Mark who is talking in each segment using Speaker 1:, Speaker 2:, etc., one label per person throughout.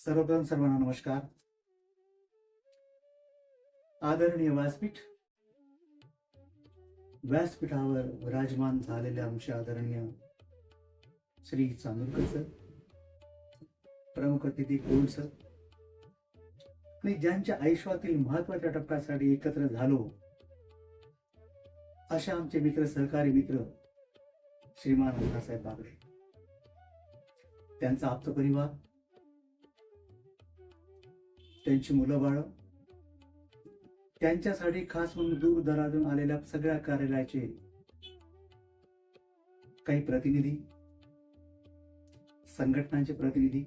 Speaker 1: सर्वप्रथम सर्वांना नमस्कार. आदरणीय व्यासपीठावर विराजमान झालेले आमचे आदरणीय श्री चांदूरकर सर, प्रमुख अतिथी कोण सर आणि ज्यांच्या आयुष्यातील महत्वाच्या टप्प्यासाठी एकत्र झालो अशा आमचे मित्र, सहकारी मित्र श्रीमान अण्णासाहेब बागडे, त्यांचा आप्त परिवार, त्यांची मुलं बाळ, त्यांच्यासाठी खास म्हणून दूर दरातून आलेल्या सगळ्या कार्यालयाचे काही प्रतिनिधी, संघटनांचे प्रतिनिधी,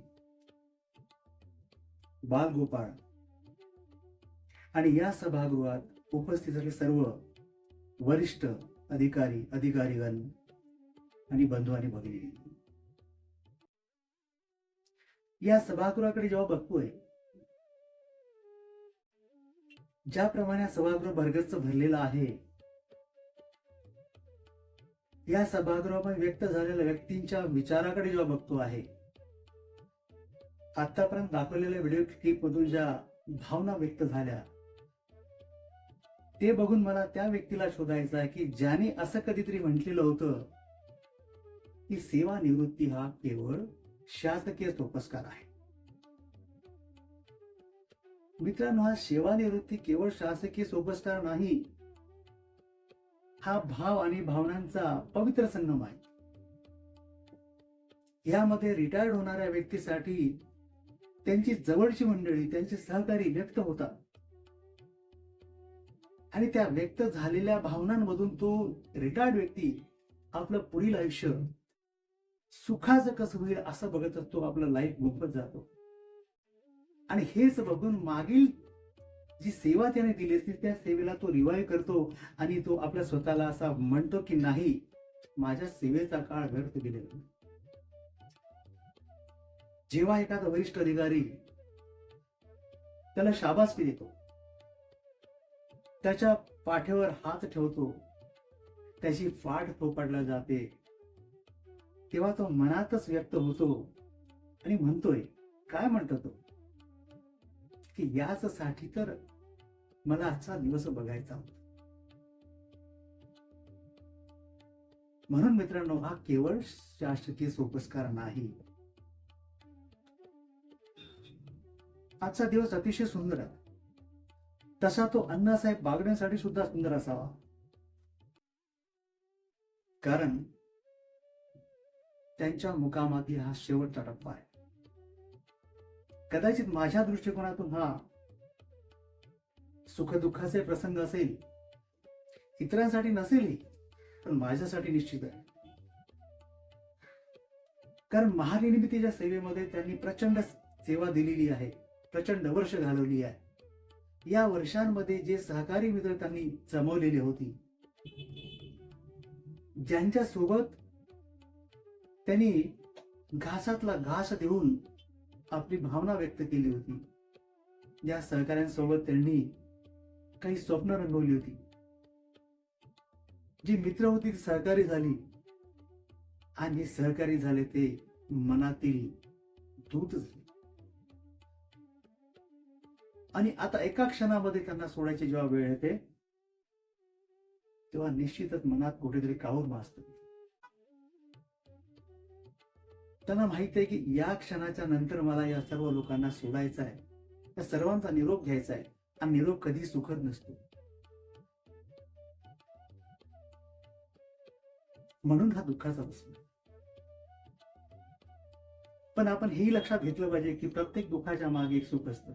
Speaker 1: बालगोपाळ आणि या सभागृहात उपस्थित असलेले सर्व वरिष्ठ अधिकारी, अधिकारीगण आणि बंधू आणि भगिनी, या सभागृहाकडे जेव्हा बघतोय, ज्याप्रमाणे सभागृह भरगच्च भरलेला आहे, या सभागृहामध्ये व्यक्त झालेल्या व्यक्तींच्या विचाराकडे जेव्हा बघतो आहे, आतापर्यंत दाखवलेल्या व्हिडिओ क्लिप मधून ज्या भावना व्यक्त झाल्या, ते बघून मला त्या व्यक्तीला शोधायचं आहे की ज्याने असं कधीतरी म्हटलेलं होतं की सेवानिवृत्ती हा केवळ शासकीय सोपस्कार आहे. मित्रांनो, हा सेवानिवृत्ती केवळ शासकीय सोपस्कार नाही, हा भाव आणि भावनांचा पवित्र संगम आहे. यामध्ये रिटायर्ड होणाऱ्या व्यक्तीसाठी त्यांची जवळची मंडळी, त्यांचे सहकारी व्यक्त होतात आणि त्या व्यक्त झालेल्या भावनांमधून तो रिटायर्ड व्यक्ती आपलं पुढील आयुष्य सुखाचं कसं होईल असं बघत असतो, आपलं लाईफ मोफत जातो. आणि हेच बघून मागील जी सेवा त्याने दिली असती त्या सेवेला तो रिवाईव्ह करतो आणि तो आपल्या स्वतःला असा म्हणतो की नाही, माझ्या सेवेचा काळ व्यर्थ गेलेला. जेव्हा एखादा वरिष्ठ अधिकारी त्याला शाबासकी देतो, त्याच्या पाठीवर हात ठेवतो, त्याची फाट थोपटला जाते, तेव्हा तो मनातच व्यक्त होतो आणि म्हणतोय, काय म्हणतो तो, की यासाठी तर मला आजचा दिवस बघायचा होता. म्हणून मित्रांनो, हा केवळ शासकीय सोपस्कार नाही. आजचा दिवस अतिशय सुंदर आहे, तसा तो अण्णासाहेब बागडेंसाठी सुद्धा सुंदर असावा. कारण त्यांच्या मुकामातील हा शेवटचा टप्पा आहे. कदाचित माझ्या दृष्टिकोनातून हा सुखदुःखाचे प्रसंग असेल, इतरांसाठी नसेलही, पण माझ्यासाठी निश्चित आहे. कारण महानिर्मितीच्या सेवेमध्ये त्यांनी प्रचंड सेवा दिलेली आहे, प्रचंड वर्ष घालवली आहे. या वर्षांमध्ये जे सहकारी मित्र त्यांनी जमवलेली होती, ज्यांच्या सोबत त्यांनी घासातला घास देऊन आपली भावना व्यक्त केली होती, ज्या सहकाऱ्यांसोबत त्यांनी काही स्वप्न रंगवली होती, जी मित्र होती ती सहकारी झाली आणि सहकारी झाले ते मनातील दूत झाले. आणि आता एका क्षणामध्ये त्यांना सोडायची जेव्हा वेळ येते, तेव्हा निश्चितच मनात कुठेतरी काहूर माजतं. त्यांना माहित आहे की या क्षणाच्या नंतर मला या सर्व लोकांना सोडायचं आहे, या सर्वांचा निरोप घ्यायचा आहे, आणि निरोप कधी सुखद नसतो. म्हणून हा दुःखाचा प्रसंग. पण आपण हेही लक्षात घेतलं पाहिजे की प्रत्येक दुःखाच्या मागे एक सुख असतं.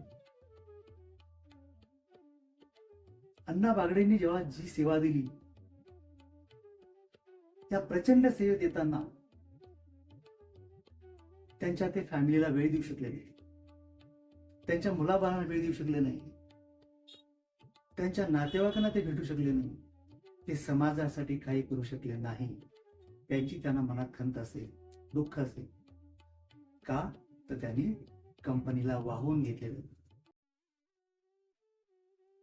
Speaker 1: अण्णा बागडेंनी जेव्हा जी सेवा दिली, त्या प्रचंड सेवेत येताना त्यांच्या ते फॅमिलीला वेळ देऊ शकले नाही, त्यांच्या मुलाबाळांना वेळ देऊ शकले नाही, त्यांच्या नातेवाईकांना ते भेटू शकले नाही, ते समाजासाठी काही करू शकले नाही. त्यांची त्यांना मनात खंत असेल, दुःख असेल. का तर त्यांनी कंपनीला वाहून घेतलेलं.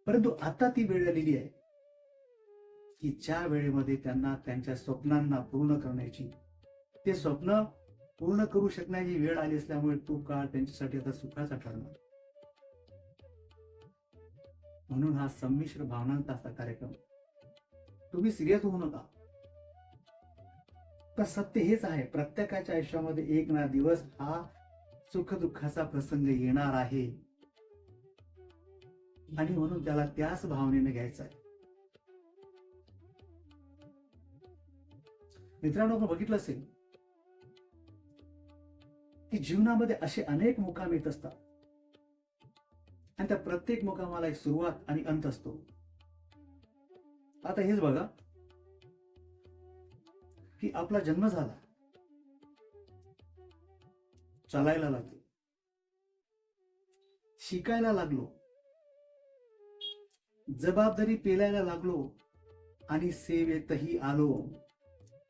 Speaker 1: परंतु आता ती वेळ आलेली आहे की ज्या वेळेमध्ये त्यांना त्यांच्या स्वप्नांना पूर्ण करण्याची, ते स्वप्न पूर्ण करू शकण्याची वेळ आली असल्यामुळे तो काळ त्यांच्यासाठी आता सुखाचा ठरणार. म्हणून हा संमिश्र भावनांचा असा कार्यक्रम. तुम्ही सिरियस होऊ नका. तर सत्य हेच आहे, प्रत्येकाच्या आयुष्यामध्ये एक ना दिवस हा सुख दुःखाचा प्रसंग येणार आहे आणि म्हणून त्याला त्याच भावनेने घ्यायचा आहे. मित्रांनो, आपण बघितलं असेल की जीवनामध्ये असे अनेक मुकाम येत असतात आणि त्या प्रत्येक मुकामाला एक सुरुवात आणि अंत असतो. आता हेच बघा की आपला जन्म झाला, चालायला लागलो, शिकायला लागलो, जबाबदारी पेलायला लागलो आणि सेवेतही आलो.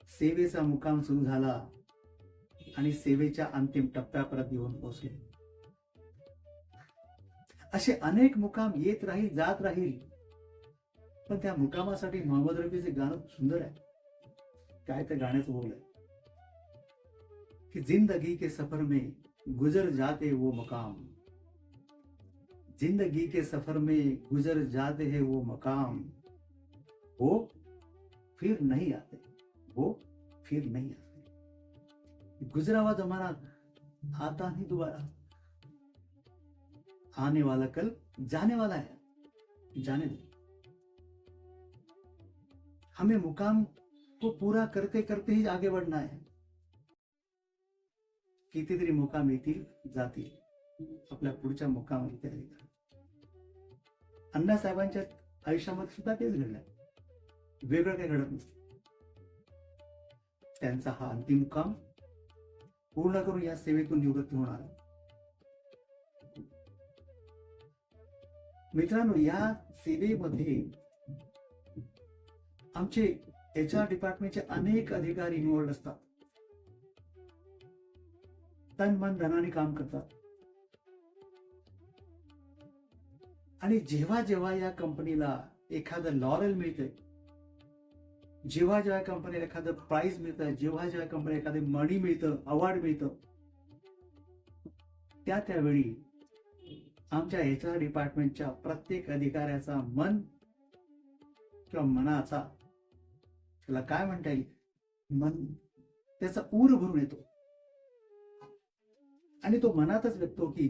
Speaker 1: सेवेचा मुकाम सुरू झाला आणि सेवेच्या अंतिम टप्प्यापर्यंत येऊन पोहोचले. असे अनेक मुकाम येत राहील, जात राहील, पण त्या मुकामासाठी मोहम्मद रफीचे गाणं सुंदर आहे. काय त्या गाण्याचं बोल आहे की जिंदगी के सफर में गुजर जाते वो मकाम, जिंदगी के सफर में गुजर जाते हैं वो मकाम, वो फिर नहीं आते, वो फिर नहीं आते. गुजरा हुआ जमाना आता नहीं दोबारा, आने वाला कल जाने वाला है, जाने दो. हमें मुकाम को पूरा करते करते ही आगे बढ़ना है. कितीतरी मुकाम येतील, जातील, आपल्या पुढच्या मुकामाला तयारी करा. अण्णासाहेबांच्या आयुष्यामध्ये सुद्धा तेच घडलं, वेगळं काही घडत नसतं. त्यांचा हा अंतिम मुकाम पूर्ण करून या सेवेतून निवृत्ती होणार. मित्रांनो, या सेवेमध्ये आमचे HR डिपार्टमेंटचे अनेक अधिकारी इन्व्हॉल्ड असतात, तन मन धनाने काम करतात. आणि जेव्हा जेव्हा या कंपनीला एखादं लॉरेल मिळतंय, जेव्हा जेव्हा कंपनीला एखादं प्राइज मिळतं, जेव्हा जेव्हा कंपनीला एखादं मनी मिळतं, अवॉर्ड मिळतं, त्यावेळी आमच्या HR डिपार्टमेंटच्या प्रत्येक अधिकाऱ्याचा मन किंवा मनाचा, त्याला काय म्हणता येईल, मन, त्याचा ऊर भरून येतो आणि तो मनातच व्यक्त होतो की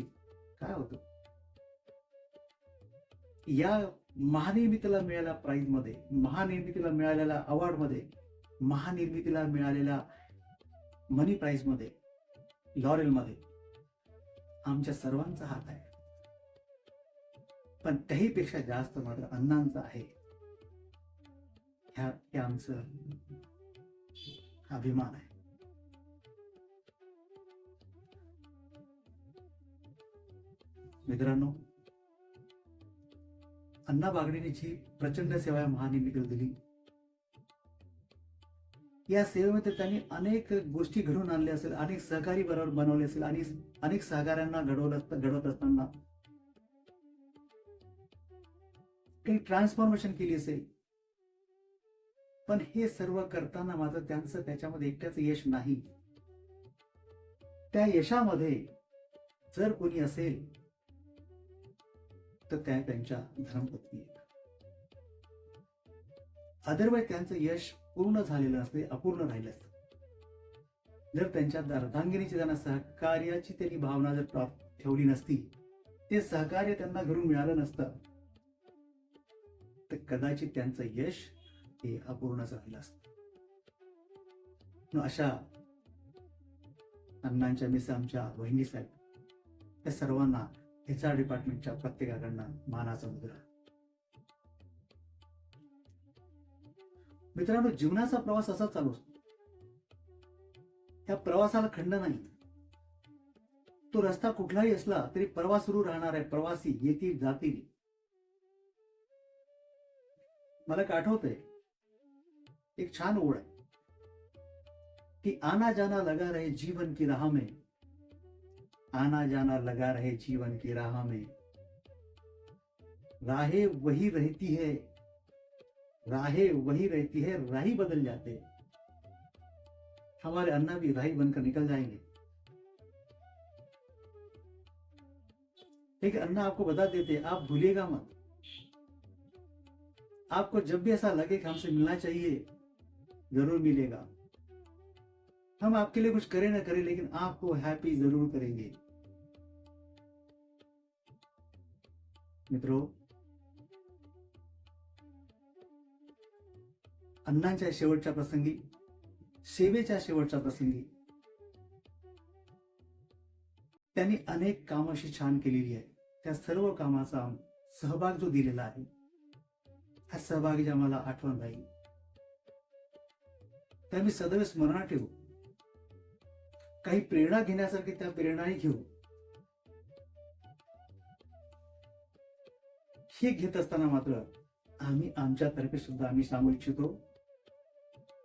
Speaker 1: काय होतं या महानिर्मितीला मिळालेल्या प्राइज मध्ये, महानिर्मितीला मिळालेल्या अवॉर्ड मध्ये, महानिर्मितीला मिळालेल्या मनी प्राइज मध्ये, लॉरेल मध्ये आमच्या सर्वांचा हात आहे. पण त्याहीपेक्षा जास्त मात्र अण्णांचा आहे. हे आमचं अभिमान आहे. मित्रांनो, अण्णा बागडेंनी जी प्रचंड सेवा महानिर्मितीला दिली, या सेवेमध्ये त्यांनी अनेक गोष्टी घडवून आणल्या असेल, अनेक सहकारी बरोबर बनवले असेल आणि अनेक सहकार्यांना घडवत असताना काही ट्रान्सफॉर्मेशन केली असेल. पण हे सर्व करताना मात्र त्यांचं त्याच्यामध्ये एकट्याचं यश नाही. त्या यशामध्ये जर कोणी असेल तर त्या त्यांच्या धर्मपत्नी. अदरवाईज त्यांचं यश पूर्ण झालेलं असते, अपूर्ण राहिलं असतं. जर त्यांच्या अर्धांगिनीची त्यांना सहकार्याची त्यांनी भावना जर ठेवली नसती, ते सहकार्य त्यांना घरून मिळालं नसतं, तर कदाचित त्यांचं यश हे अपूर्णच राहिलं असतं. अशा अण्णांच्या मिस आमच्या वहिनी साहेब, या सर्वांना HR डिपार्टमेंटच्या प्रत्येकाकडनं मानाचा मुद्रा. मित्रांनो, जीवनाचा प्रवास असा चालू असतो. त्या प्रवासाला खंड नाही. तो रस्ता कुठलाही असला तरी प्रवास सुरू राहणार आहे. प्रवासी येतील जातील. मला एक आठवतंय, एक छान ओळ आहे कि आना जाना लगा रहे जीवन की राह में, आना जाना लगा रहे जीवन की राह में, राहें वही रहती है, राहें वही रहती है, राही बदल जाते. हमारे अन्ना भी राही बनकर निकल जाएंगे, लेकिन अन्ना आपको बता देते हैं, आप भूलिएगा मत। आपको जब भी ऐसा लगे कि हमसे मिलना चाहिए, जरूर मिलेगा। हम आपके लिए कुछ करें ना करें, लेकिन आपको हैप्पी जरूर करेंगे। मित्रों, अण्णांच्या शेवटच्या प्रसंगी, सेवेच्या शेवटच्या प्रसंगी त्यांनी अनेक कामं अशी छान केलेली आहे। त्या सर्व कामाचा सहभाग जो दिलेला आहे, हा सहभागी आम्हाला आठवण राहील, ते आम्ही सदैव स्मरणात ठेवू। काही प्रेरणा घेण्यासारखी त्या प्रेरणाही घेऊ। हे घेत असताना मात्र आम्ही आमच्यातर्फे सुद्धा आम्ही सांगू इच्छितो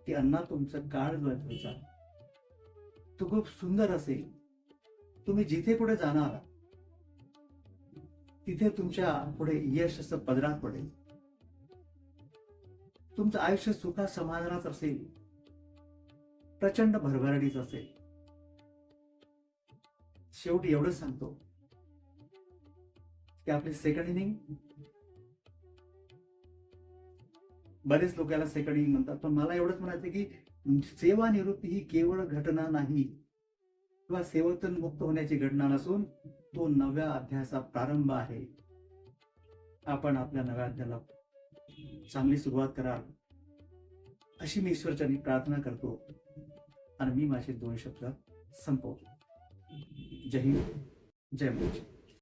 Speaker 1: की अण्णा, तुमचं काळ जो आहे तुमचा, तो खूप सुंदर असेल। तुम्ही जिथे कुठे जाणार तिथे तुमच्या पुढे यश असं पदरात पडेल। तुमचं आयुष्य सुखा समाधानात असेल, प्रचंड भरभराटीच असेल। शेवटी एवढंच सांगतो की आपली सेकंड इनिंग, बरेच लोक याला सेकंड इनिंग म्हणतात, पण मला एवढंच म्हणायचं की सेवानिवृत्ती ही केवळ घटना नाही किंवा सेवेतून मुक्त होण्याची घटना नसून तो नव्या अध्यायाचा प्रारंभ आहे। आपण आपल्या नव्या अध्यायाला चांगली सुरुवात कराल अशी मी ईश्वरचरणी प्रार्थना करतो आणि मी माझे 2 शब्द संपवतो। जय हिंद, जय महाराष्ट्र।